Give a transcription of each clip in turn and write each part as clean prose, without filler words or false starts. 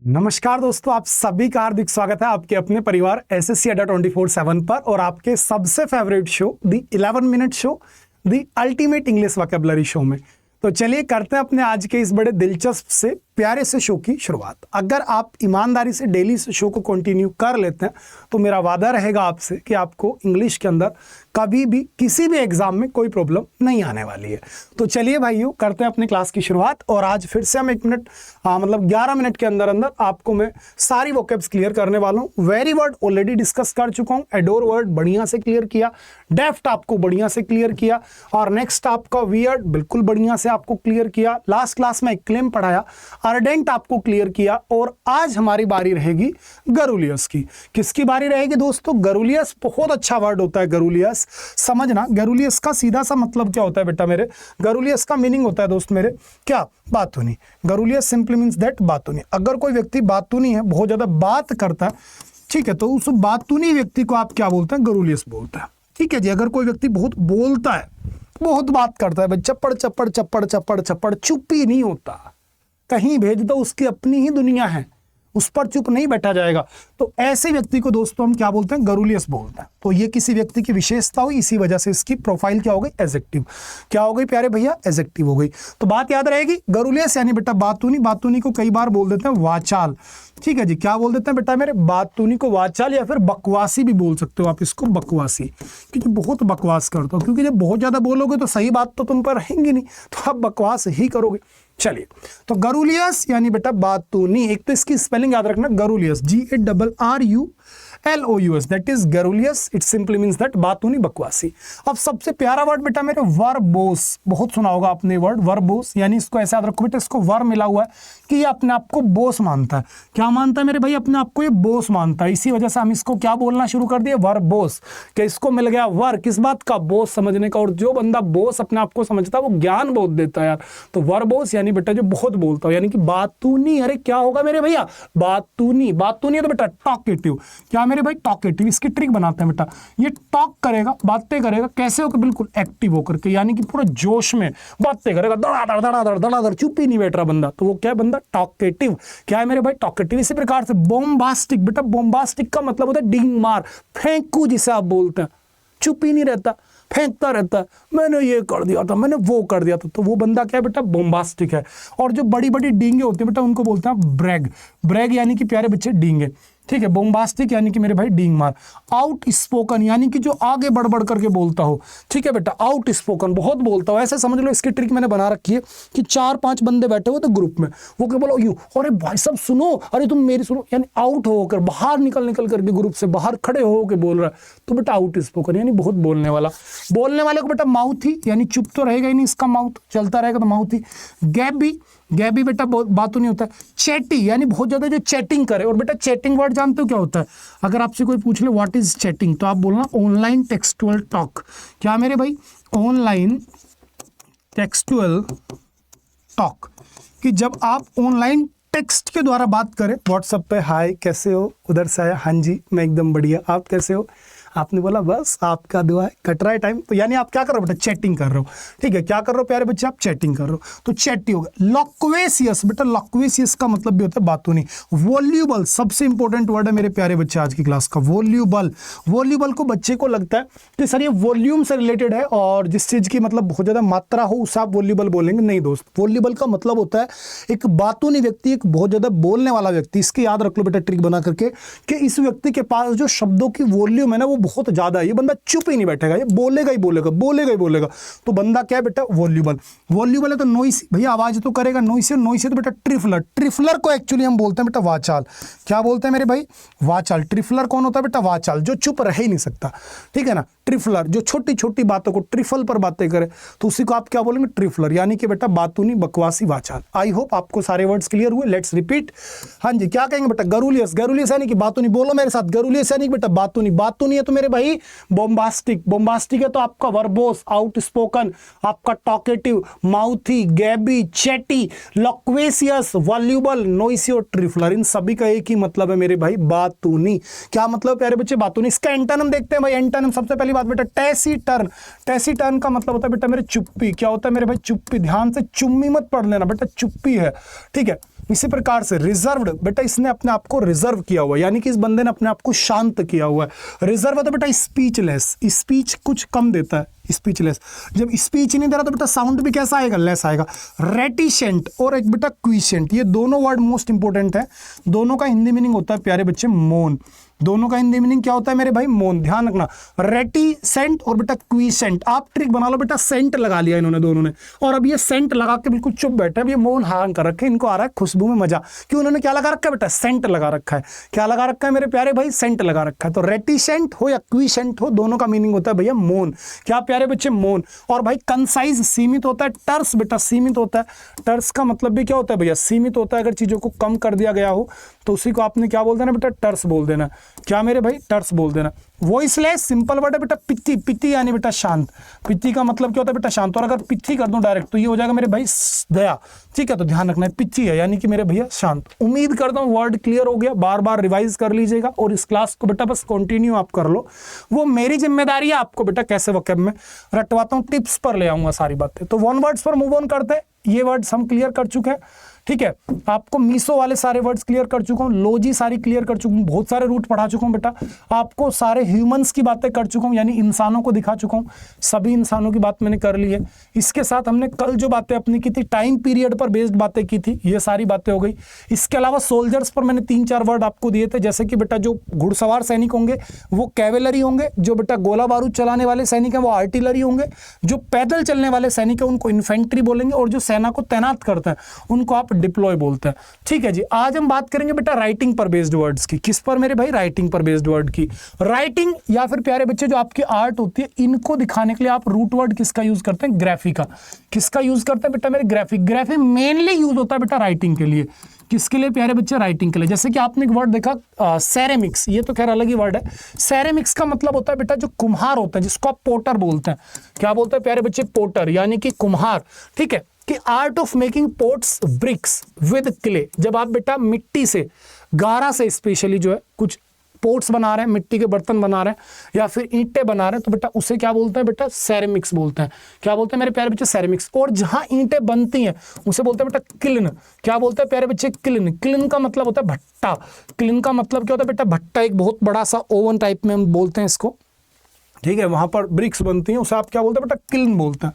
नमस्कार दोस्तों, आप सभी का हार्दिक स्वागत है आपके अपने परिवार एसएससी अड्डा 24/7 पर और आपके सबसे favourite show the 11 minute show, the ultimate English vocabulary show में। तो चलिए करते हैं अपने आज के इस बड़े दिलचस्प से प्यारे से शो की शुरुआत। अगर आप ईमानदारी से डेली इस शो को कंटिन्यू कर लेते हैं तो मेरा वादा रहेगा आपसे कि आपको इंग्लिश के अंदर कभी भी किसी भी एग्जाम में कोई प्रॉब्लम नहीं आने वाली है। तो चलिए भाइयों करते हैं अपनी क्लास की शुरुआत। और आज फिर से हम 11 मिनट के अंदर अंदर आपको मैं सारी वोकैब्स क्लियर करने वाला हूँ। वेरी वर्ड ऑलरेडी डिस्कस कर चुका हूँ, एडोर वर्ड बढ़िया से क्लियर किया, डेफ्ट आपको बढ़िया से क्लियर किया और नेक्स्ट आपका वियर्ड बिल्कुल बढ़िया से आपको क्लियर किया। लास्ट क्लास में क्लेम पढ़ाया, अर्डेंट आपको क्लियर किया और आज हमारी बारी रहेगी गरुलियस की। किसकी बारी रहेगी दोस्तों? गरुलियस बहुत अच्छा वर्ड होता है। गरुलियस समझना, गरुलियस का सीधा सा मतलब क्या होता है बेटा मेरे? गरुलियस का मीनिंग होता है दोस्त मेरे क्या? बातूनी। गरुलियस सिंपली मींस दैट बातूनी। अगर कोई व्यक्ति बातूनी है, बहुत ज्यादा बात करता है, ठीक है, तो उस बातूनी व्यक्ति को आप क्या बोलते हैं? गरुलियस बोलते हैं। ठीक है जी। अगर कोई व्यक्ति बहुत बोलता है, बहुत बात करता है, चप्पड़ चप्पड़ चप्पड़ चप्पड़ चप्पड़, चुप ही नहीं होता, कहीं भेज दो उसकी अपनी ही दुनिया है, उस पर चुप नहीं बैठा जाएगा, तो ऐसे व्यक्ति को दोस्तों हम क्या बोलते हैं? गरुलियस बोलते हैं। तो ये किसी व्यक्ति की विशेषता हुई, इसी वजह से इसकी प्रोफाइल क्या हो गई? एडजेक्टिव। क्या हो गई प्यारे भैया? एडजेक्टिव हो गई। तो बात याद रहेगी, गरुलियस यानी बेटा बातूनी। बातूनी को कई बार बोल देते हैं वाचाल। ठीक है जी। क्या बोल देते हैं बेटा मेरे? बातूनी को वाचाल या फिर बकवासी भी बोल सकते हो आप इसको, बकवासी, क्योंकि बहुत बकवास करते हो। क्योंकि जब बहुत ज्यादा बोलोगे तो सही बात तो तुम पर रहेंगी नहीं, तो आप बकवास ही करोगे। चलिए, तो गरुलियस यानी बेटा बातूनी। एक तो इसकी स्पेलिंग याद रखना, garrulous, GARRULOUS, that is garrulous. It simply means that बातूनी, बकवासी। अब सबसे प्यारा वर्ड बेटा मेरे वर्बोस। बहुत सुना होगा आपने वर्ड वर्बोस, यानी इसको ऐसे याद रखो बेटा, इसको वर मिला हुआ है कि ये अपने आप को बोस मानता है। क्या मानता है मेरे भाई? अपने आप को ये बोस मानता है। इसी वजह से हम इसको क्या बोलना शुरू कर दिए? वर्बोस। कि इसको मिल गया वर, किस बात का? बोस समझने का। और जो बंदा बोस अपने आप को समझता है वो ज्ञान बहुत देता है यार। तो वर्बोस यानी बेटा जो बहुत बोलता हो, यानी कि बातूनी। अरे क्या होगा मेरे भैया? बातूनी। बातूनी है तो बेटा टॉकेटिव। क्या मेरे भाई? टॉकेटिव। इसकी ट्रिक बनाते हैं बेटा, ये टॉक करेगा, बातें करेगा, कैसे होकर? बिल्कुल एक्टिव होकर के, यानी कि पूरा जोश में बातें करेगा, धड़ाधड़ धड़ाधड़ धड़ाधड़, चुप ही नहीं बैठ रहा बंदा, तो वो क्या है बंदा? टॉकेटिव। क्या है मेरे भाई? टॉकेटिव। इसी प्रकार से बोम्बास्टिक। बेटा बोम्बास्टिक का मतलब होता है डींग मार, फेंकू जिसे आप बोलते हैं, चुप ही नहीं रहता, फेंकता रहता है, मैंने ये कर दिया था, मैंने वो कर दिया था, तो वो बंदा क्या है बेटा? बोम्बास्टिक है। और जो बड़ी बड़ी डींगे होती है बेटा, उनको बोलते हैं ब्रैग। ब्रैग यानी कि प्यारे बच्चे डींगे। ठीक है। बोम्बास्टिक यानी कि मेरे भाई डींग मार। आउट स्पोकन यानी कि जो आगे बढ़ बढ़ करके बोलता हो। ठीक है बेटा, आउट स्पोकन, बहुत बोलता हो। ऐसे समझ लो, इसकी ट्रिक मैंने बना रखी है कि 4-5 बंदे बैठे हो तो ग्रुप में, वो क्या बोलो यूं, अरे भाई सब सुनो, अरे तुम मेरी सुनो, यानी आउट होकर बाहर निकल करके ग्रुप से बाहर खड़े हो के बोल रहा है, तो बेटा आउट स्पोकन यानी बहुत बोलने वाला। बोलने वाले को बेटा माउथी, यानी चुप तो रहेगा ही नहीं, इसका माउथ चलता रहेगा तो माउथी। गैबी। गैबी बेटा बातों नहीं होता है। चैटी यानी बहुत ज्यादा जो चैटिंग करे। और बेटा चैटिंग वर्ड जानते हो क्या होता है? अगर आपसे कोई पूछ ले व्हाट इज चैटिंग, तो आप बोलना ऑनलाइन टेक्सटुअल टॉक। क्या मेरे भाई? ऑनलाइन टेक्सटुअल टॉक, कि जब आप ऑनलाइन टेक्स्ट के द्वारा बात करें, व्हाट्सएप पे हाय कैसे हो, उधर से आया हाँ जी मैं एकदम बढ़िया, आप कैसे हो, आपने बोला बस आपका दुआ है, कट रहा है टाइम, तो यानी आप क्या कर रहे हो बेटा? चैटिंग कर रहे हो। ठीक है। क्या कर रहे हो प्यारे बच्चे? आप चैटिंग कर रहे हो, तो चैटी हो गया। लॉक्वेसियस। बेटा लॉक्वेसियस का मतलब भी होता है बातूनी। वॉल्यूबल सबसे इंपॉर्टेंट वर्ड है मेरे प्यारे बच्चे आज की क्लास का, वॉल्यूबल। वॉल्यूबल को बच्चे को लगता है कि सर ये वॉल्यूम से रिलेटेड है और जिस चीज की मतलब बहुत ज्यादा मात्रा हो उसे आप वॉल्यूबल बोलेंगे। नहीं दोस्त, वॉल्यूबल का मतलब होता है एक बातूनी व्यक्ति, एक बहुत ज्यादा बोलने वाला व्यक्ति। इसकी याद रख लो बेटा ट्रिक बना करके, कि इस व्यक्ति के पास जो शब्दों की वॉल्यूम है ना वो बहुत ज्यादा है। ये बंदा चुप ही नहीं बैठेगा, ये बोलेगा ही बोलेगा, बोलेगा ही बोलेगा, तो बंदा क्या है बेटा? वॉल्यूबल। वॉल्यूबल है तो नॉइसी, भैया आवाज तो करेगा। नॉइसी, नॉइसी तो बेटा ट्रिफलर। ट्रिफलर को एक्चुअली हम बोलते हैं बेटा वाचाल। क्या बोलते हैं मेरे भाई? वाचाल। ट्रिफलर कौन होता है बेटा? वाचाल, जो चुप रह ही नहीं सकता। ठीक है ना? ट्रिफलर जो छोटी छोटी बातों को ट्रिफल पर बातें करे, तो उसी को आप क्या बोलेंगे? ट्रिफलर, यानी कि बेटा बातूनी, बकवासी, वाचाल। आई होप आपको सारे वर्ड्स क्लियर हुए। Let's repeat. हाँ जी, क्या कहेंगे बेटा? गरुलियस। गरुलियस यानी कि बातूनी। बोलो मेरे साथ, गरुलियस यानी कि बेटा बातूनी। बातूनी है तो मेरे भाई बोम्बास्टिक। बोम्बास्टिक है तो आपका वर्बोस, आउट स्पोकन, आपका टॉकेटिव, माउथी, गैबी, चैटी, लॉक्वेसियस, वॉल्यूबल, नॉइसी और ट्रिफलर। इन सभी का एक ही मतलब है मेरे भाई, बातूनी। क्या मतलब प्यारे बच्चे? बातूनी। इसका एंटोनिम देखते हैं भाई। एंटोनिम सबसे पहली बात बेटा टैसीटर्न। टैसीटर्न का मतलब होता है बेटा मेरे चुप्पी। क्या होता है मेरे भाई? चुप्पी। ध्यान से चुम्मी मत पढ़ लेना बेटा, चुप्पी है। ठीक है। इसी प्रकार से रिजर्व्ड, बेटा इसने अपने आप को रिजर्व किया हुआ है, यानी कि इस बंदे ने अपने आप को शांत किया हुआ है। रिजर्व है तो बेटा स्पीचलेस, स्पीच कुछ कम देता है, स्पीचलेस। जब स्पीच नहीं दे रहा तो बेटा साउंड भी कैसा आएगा, लेस आएगा। रेटिसेंट और एक बेटा क्विसेंट, ये दोनों वर्ड मोस्ट इंपोर्टेंट है। दोनों का हिंदी मीनिंग होता है प्यारे बच्चे मौन। दोनों का हिंदी मीनिंग क्या होता है मेरे भाई, मौन। ध्यान रखना, रेटिसेंट और बेटा क्विसेंट। आप ट्रिक बना लो बेटा, सेंट लगा लिया इन्होंने दोनों ने, और अब ये सेंट लगा के बिल्कुल चुप बैठे, अब ये मौन हां कर रखे, इनको आ रहा है खुशबू में मजा। क्यों, उन्होंने क्या लगा रखा है बेटा, सेंट लगा रखा है। क्या लगा रखा है मेरे प्यारे भाई, सेंट लगा रखा है। तो रेटिसेंट हो या क्विसेंट हो, दोनों का मीनिंग होता है भैया मौन। क्या प्यारे बच्चे, मौन। और भाई कंसाइज सीमित होता है, टर्स बेटा सीमित होता है। टर्स का मतलब भी क्या होता है भैया, सीमित होता है। अगर चीजों को कम कर दिया गया हो तो उसी को आपने क्या बोल देना बेटा, टर्स बोल देना। क्या मेरे भाई, टर्स बोल देना। वॉइसलेस सिंपल वर्ड है बेटा पित्ती, पित्ती यानी बेटा शांत। पित्ती का मतलब क्या होता है बेटा, शांत। और अगर पित्ती कर दूं डायरेक्ट तो ये हो जाएगा मेरे भाई दया, ठीक है। तो ध्यान रखना है पित्ती है यानी कि मेरे भैया शांत। उम्मीद करता हूं वर्ड क्लियर हो गया, बार बार रिवाइज कर लीजिएगा और इस क्लास को बेटा बस कंटिन्यू आप कर लो। वो मेरी जिम्मेदारी है आपको बेटा कैसे वोकैब में रटवाता हूँ, टिप्स पर ले आऊंगा सारी बातें। तो वन वर्ड्स पर मूव ऑन करते हैं। ये वर्ड्स हम क्लियर कर चुके हैं, ठीक है। आपको मीसो वाले सारे वर्ड्स क्लियर कर चुका हूँ, लोजी सारी क्लियर कर चुका हूँ, बहुत सारे रूट पढ़ा चुका हूँ बेटा। आपको सारे ह्यूमंस की बातें कर चुका हूँ, यानी इंसानों को दिखा चुका हूँ। सभी इंसानों की बात मैंने कर ली है। इसके साथ हमने कल जो बातें अपनी की थी, टाइम पीरियड पर बेस्ड बातें की थी, ये सारी बातें हो गई। इसके अलावा सोल्जर्स पर मैंने 3-4 वर्ड आपको दिए थे, जैसे कि बेटा जो घुड़सवार सैनिक होंगे वो कैवेलरी होंगे, जो बेटा गोला बारूद चलाने वाले सैनिक हैं वो आर्टिलरी होंगे, जो पैदल चलने वाले सैनिक हैं उनको इन्फेंट्री बोलेंगे, और जो सेना को तैनात करते हैं उनको आप डिप्लॉय बोलते हैं, ठीक है जी। आज हम बात करेंगे बेटा राइटिंग पर बेस्ड वर्ड्स की। किस पर मेरे भाई, राइटिंग पर बेस्ड वर्ड की। राइटिंग या फिर प्यारे बच्चे जो आपकी आर्ट होती है, इनको दिखाने के लिए आप रूट वर्ड किसका यूज करते हैं, ग्राफी का। किसका यूज करते हैं बेटा मेरे, ग्राफिक। ग्राफी मेनली यूज होता है बेटा राइटिंग के लिए। किसके लिए प्यारे बच्चे, राइटिंग के लिए। जैसे कि आपने एक वर्ड देखा सेरेमिक्स, ये तो खैर अलग ही वर्ड है। सेरेमिक्स का मतलब होता है बेटा जो कुम्हार होता है, जिसको आप पोटर बोलते हैं। क्या बोलते हैं प्यारे बच्चे, पोटर यानी कि कुम्हार, ठीक है। कि art of making pots bricks with clay, जब आप बेटा मिट्टी से, गारा से स्पेशली जो है कुछ पोट्स बना रहे हैं, मिट्टी के बर्तन बना रहे हैं या फिर ईंटें बना रहे हैं, तो बेटा उसे क्या बोलते हैं बेटा, सेरेमिक्स बोलते हैं। क्या बोलते हैं मेरे प्यारे बच्चे, सेरेमिक्स। और जहां ईंटें बनती हैं उसे बोलते हैं बेटा किल्न। क्या बोलते हैं प्यारे बच्चे, किल्न। किल्न का मतलब होता है भट्टा। किल्न का मतलब क्या होता है बेटा, भट्टा। एक बहुत बड़ा सा ओवन टाइप में हम बोलते हैं इसको, ठीक है। वहां पर ब्रिक्स बनती हैं, उसे आप क्या बोलते हैं बेटा, किल्न बोलते हैं।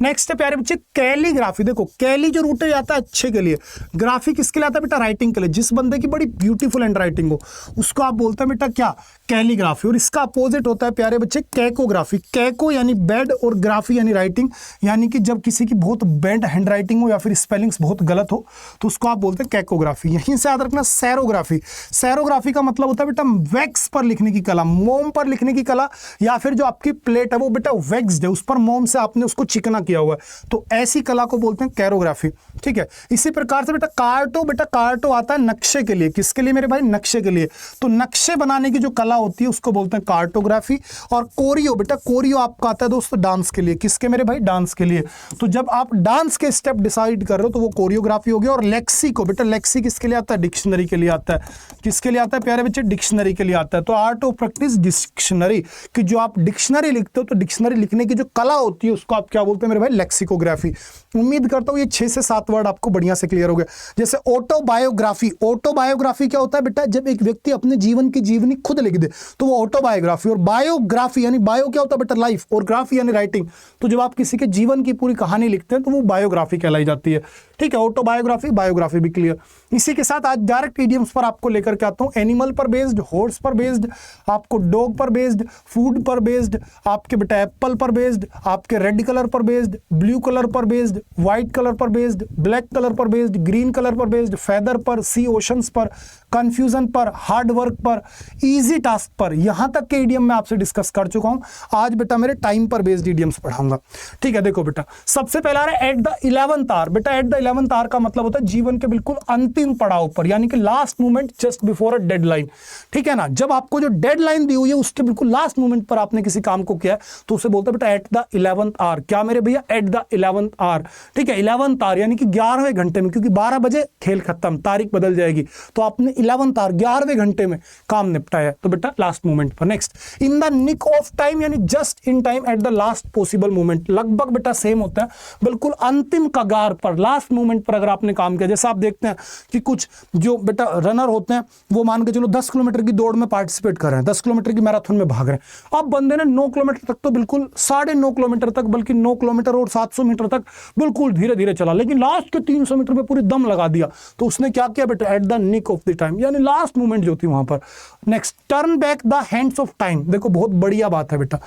नेक्स्ट है प्यारे बच्चे कैलीग्राफी। देखो कैली जो रूट है आता है अच्छे के लिए, ग्राफी किसके लिए आता है बेटा, राइटिंग के लिए। जिस बंदे की बड़ी ब्यूटीफुल हैंड राइटिंग हो उसको आप बोलते हैं बेटा क्या, कैलीग्राफी। और इसका अपोजिट होता है प्यारे बच्चे कैकोग्राफी। कैको यानी बैड और ग्राफी यानी राइटिंग, यानी कि जब किसी की बहुत बैड हैंड राइटिंग हो या फिर स्पेलिंग्स बहुत गलत हो तो उसको आप बोलते हैं कैकोग्राफी। यहीं से याद रखना सैरोग्राफी। सैरोग्राफी का मतलब होता है बेटा वैक्स पर लिखने की कला, मोम पर लिखने की कला, या फिर जो आपकी प्लेट है वो बेटा वैक्स्ड है, उस पर मोम से आपने उसको चिकना किया हुआ है, तो ऐसी कला को बोलते हैं कैरोग्राफी, ठीक है। इसी प्रकार से बेटा कार्टो, बेटा कार्टो आता है नक्शे के लिए। किसके लिए मेरे भाई, नक्शे के लिए। तो नक्शे बनाने की जो कला होती है उसको बोलते हैं कार्टोग्राफी। और कोरियो, बेटा कोरियो आपका आता है दोस्तों डांस के लिए। किसके मेरे भाई, डांस के लिए। तो जब आप डांस के स्टेप डिसाइड कर रहे हो तो वो कोरियोग्राफी हो गया। और लेक्सिको, बेटा लेक्सी किसके लिए आता है, डिक्शनरी के लिए आता है। किसके लिए आता है प्यारे बच्चे, डिक्शनरी के लिए आता है। तो आर्ट ऑफ प्रैक्टिस डिक्शनरी, कि जो आप डिक्शनरी लिखते हो तो डिक्शनरी लिखने की जो कला होती है उसको आप क्या बोलते हैं मेरे भाई, लेक्सिकोग्राफी। उम्मीद करता हूं ये 6 से 7 वर्ड आपको बढ़िया से क्लियर हो गए। जैसे ऑटोबायोग्राफी। ऑटोबायोग्राफी क्या होता है बेटा, जब एक व्यक्ति अपने जीवन की जीवनी खुद लिख दे तो वो ऑटोबायोग्राफी। और बायोग्राफी यानी बायो क्या होता है बेटा, लाइफ, और ग्राफी यानी राइटिंग। तो जब आप किसी के जीवन की पूरी कहानी लिखते हैं तो वो बायोग्राफी कहलाई जाती है, ठीक है। ऑटोबायोग्राफी, बायोग्राफी भी क्लियर। इसी के साथ आज डायरेक्ट इडियम्स पर आपको लेकर के आता हूं। एनिमल पर बेस्ड, हॉर्स पर बेस्ड, आपको डॉग पर बेस्ड, फूड पर बेस्ड, आपके बेटा एप्पल पर बेस्ड, आपके रेड कलर पर बेस्ड, ब्लू कलर पर बेस्ड, व्हाइट कलर पर बेस्ड, ब्लैक कलर पर बेस्ड, ग्रीन कलर पर बेस्ड, फेदर पर, सी ओशंस पर, कंफ्यूजन पर, हार्ड वर्क पर, इजी टास्क पर, यहां तक के इडियम मैं आपसे डिस्कस कर चुका हूं। आज बेटा मेरे टाइम पर बेस्ड इडियम्स पढ़ाऊंगा, ठीक है। देखो बेटा सबसे पहला है एट द 11th आवर। बेटा एट द 11th आवर का मतलब होता है जीवन के बिल्कुल अंतिम पड़ाव पर, यानी कि last moment just before a deadline, ठीक है ना। जब आपको जो डेडलाइन दी हुई है उसके बिल्कुल लास्ट मोमेंट पर आपने किसी काम को किया है तो उसे बोलते हैं बेटा एट द 11th आवर। क्या मेरे भैया, दिया एट द 11th आवर, ठीक है 11th आवर यानी कि 11वें घंटे में, क्योंकि 12 बजे खेल खत्म, तारीख बदल जाएगी, तो आपने 11th आवर 11वें घंटे में काम निपटाया, तो बेटा लास्ट मोमेंट पर। Next, in the nick of time यानी just in time at the last possible moment, लगभग बेटा सेम होता है, बिल्कुल अंतिम कगार पर, लास्ट मोमेंट पर अगर आपने काम किया। जैसे आप देखते हैं कि कुछ जो बेटा रनर होते हैं वो मान के चलो 10 किलोमीटर की दौड़ में पार्टिसिपेट कर रहे हैं, 10 किलोमीटर की मैराथन में भाग रहे हैं, अब बंदे ने 9 किलोमीटर तक तो बिल्कुल 9.5 किलोमीटर तक, बल्कि 9 किलोमीटर और 700 मीटर तक बिल्कुल धीरे धीरे चला, लेकिन लास्ट के 300 मीटर पे पूरी दम लगा दिया, तो उसने क्या किया बेटा at the nick of the time, यानी लास्ट मोमेंट जो थी वहां पर। Next, turn back the hands of time, देखो बहुत बढ़िया बात है बेटा,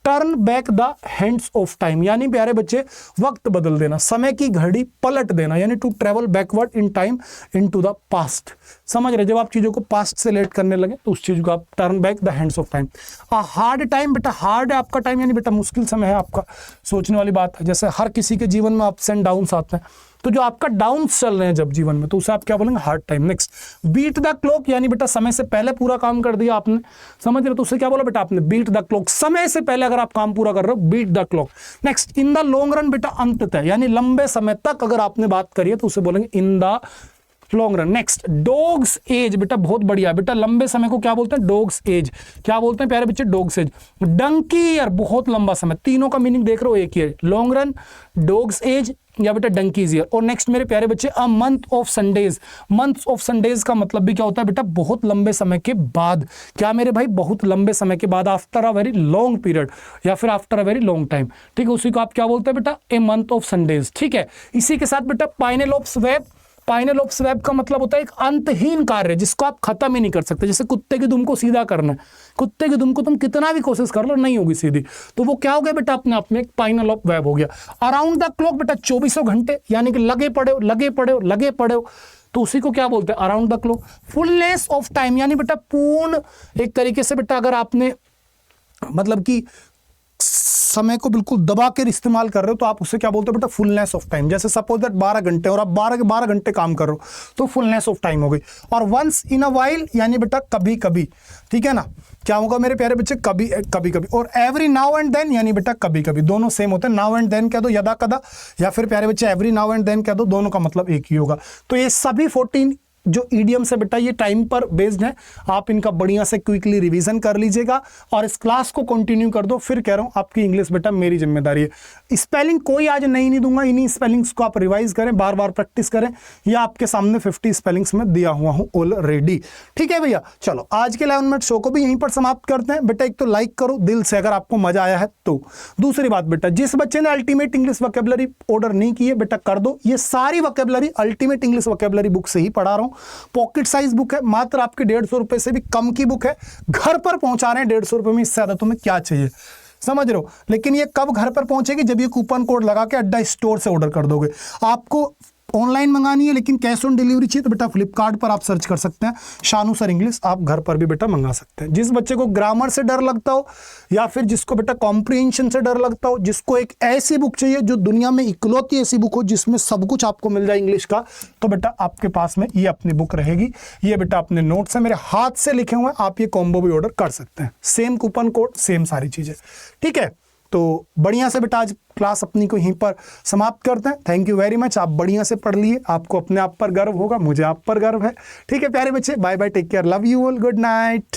turn back the hands of time यानी प्यारे बच्चे वक्त बदल देना, समय की घड़ी पलट देना, यानी to travel backward in time into the past. समझ रहे, जब आप चीजों को पास्ट से लेट करने लगे तो उस चीज को आप turn back the hands of time. Hard time, बेटा हार्ड है आपका टाइम, यानी बेटा मुश्किल समय है आपका, सोचने वाली बात है। जैसे हर किसी के जीवन में अप्स एंड डाउन्स आते हैं, तो जो आपका डाउन्स चल रहे हैं जब जीवन में, तो उसे आप क्या बोलेंगे, hard time. Next, beat the clock यानी बेटा समय से पहले पूरा काम कर दिया आपने, समझ रहे हो, तो उसे क्या बोला बेटा आपने, बीट द क्लॉक, समय से पहले अगर आप काम पूरा कर रहे हो, beat the clock. Next, in the long run बेटा अंततः, यानी लंबे समय तक अगर आपने बात करी है तो उसे बोलेंगे in the long run. Next, dog's age, बेटा बहुत बढ़िया, बेटा लंबे समय को क्या बोलते हैं, डॉग्स एज। क्या बोलते हैं प्यारे बच्चे, डॉग्स एज। डंकी ईयर, बहुत लंबा समय, तीनों का मीनिंग देख रहे हो एक ही है, लॉन्ग रन, डॉग्स एज या बेटा डंकीज ईयर। और नेक्स्ट मेरे प्यारे बच्चे, a month of Sundays, month of Sundays का मतलब भी क्या होता है बेटा, बहुत लंबे समय के बाद। क्या मेरे भाई, बहुत लंबे समय के बाद, after a very long period या फिर after a very long time, ठीक है, उसी को आप क्या बोलते हैं बेटा, ए मंथ ऑफ संडेज, ठीक है। इसी के साथ बेटा पाइनेलोप्स वेब, पाइनेलोप्स वेब का मतलब होता है एक अंतहीन कार्य जिसको आप खत्म ही नहीं कर सकते। जैसे कुत्ते की दुम को सीधा करना है, कुत्ते की दुम को तुम कितना भी कोशिश कर लो नहीं होगी सीधी, तो वो क्या हो गया बेटा अपने आप में एक पाइनेलोप वेब हो गया। अराउंड द क्लॉक बेटा 24 घंटे, यानी कि लगे पड़े हो लगे पड़े हो लगे पड़े हो, तो उसी को क्या बोलते हैं, around the clock. Fullness of time यानी बेटा पूर्ण, एक तरीके से बेटा अगर आपने मतलब कि समय को बिल्कुल दबा कर इस्तेमाल कर रहे हो तो आप उससे क्या बोलते हो बेटा, फुलनेस ऑफ टाइम। जैसे सपोज दैट 12 घंटे और आप 12 के 12 घंटे काम कर रहे हो तो फुलनेस ऑफ टाइम हो गई। और वंस इन अ वाइल यानी बेटा कभी कभी, ठीक है ना, क्या होगा मेरे प्यारे बच्चे, कभी कभी कभी। और एवरी नाउ एंड देन यानी बेटा कभी कभी, दोनों सेम होते हैं, नाउ एंड देन कह दो, यदा कदा, या फिर प्यारे बच्चे एवरी नाउ एंड देन कह दो, दोनों का मतलब एक ही होगा। तो ये सभी 14 जो ईडियम्स है बेटा ये टाइम पर बेस्ड है, आप इनका बढ़िया से क्विकली रिवीजन कर लीजिएगा और इस क्लास को कंटिन्यू कर दो। फिर कह रहा हूं आपकी इंग्लिश बेटा मेरी जिम्मेदारी है। स्पेलिंग कोई आज नहीं दूंगा, इन्हीं स्पेलिंग्स को आप रिवाइज करें, बार बार प्रैक्टिस करें, ये आपके सामने 50 स्पेलिंग्स में दिया हुआ हूं ऑलरेडी, ठीक है भैया। चलो आज के 11 मिनट शो को भी यहीं पर समाप्त करते हैं बेटा। एक तो लाइक करो दिल से अगर आपको मजा आया है तो। दूसरी बात बेटा, जिस बच्चे ने अल्टीमेट इंग्लिश वोकैबुलरी ऑर्डर नहीं की है बेटा कर दो, ये सारी vocabulary ultimate English vocabulary book से ही पढ़ा रहा हूं। पॉकेट साइज बुक है, मात्र आपके 150 रुपए से भी कम की बुक है, घर पर पहुंचा रहे हैं 150 रुपए में, इससे ज्यादा तुम्हें क्या चाहिए, समझ रहे हो। लेकिन ये कब घर पर पहुंचेगी, जब ये कूपन कोड लगा के अड्डा स्टोर से ऑर्डर कर दोगे। आपको ऑनलाइन मंगानी है लेकिन कैश ऑन डिलीवरी चाहिए तो बेटा फ्लिपकार्ट पर आप सर्च कर सकते हैं शानू सर इंग्लिश, आप घर पर भी बेटा मंगा सकते हैं। जिस बच्चे को ग्रामर से डर लगता हो या फिर जिसको बेटा कॉम्प्रिहेंशन से डर लगता हो, जिसको एक ऐसी बुक चाहिए जो दुनिया में इकलौती ऐसी बुक हो जिसमें सब कुछ आपको मिल जाए इंग्लिश का, तो बेटा आपके पास में ये अपनी बुक रहेगी। ये बेटा अपने नोट्स है मेरे हाथ से लिखे हुए हैं, आप ये कॉम्बो भी ऑर्डर कर सकते हैं, सेम कूपन कोड सेम सारी चीजें, ठीक है। तो बढ़िया से बेटा आज क्लास अपनी को यहीं पर समाप्त करते हैं। थैंक यू वेरी मच, आप बढ़िया से पढ़ लिए, आपको अपने आप पर गर्व होगा, मुझे आप पर गर्व है, ठीक है प्यारे बच्चे। Bye bye, take care, love you all, good night.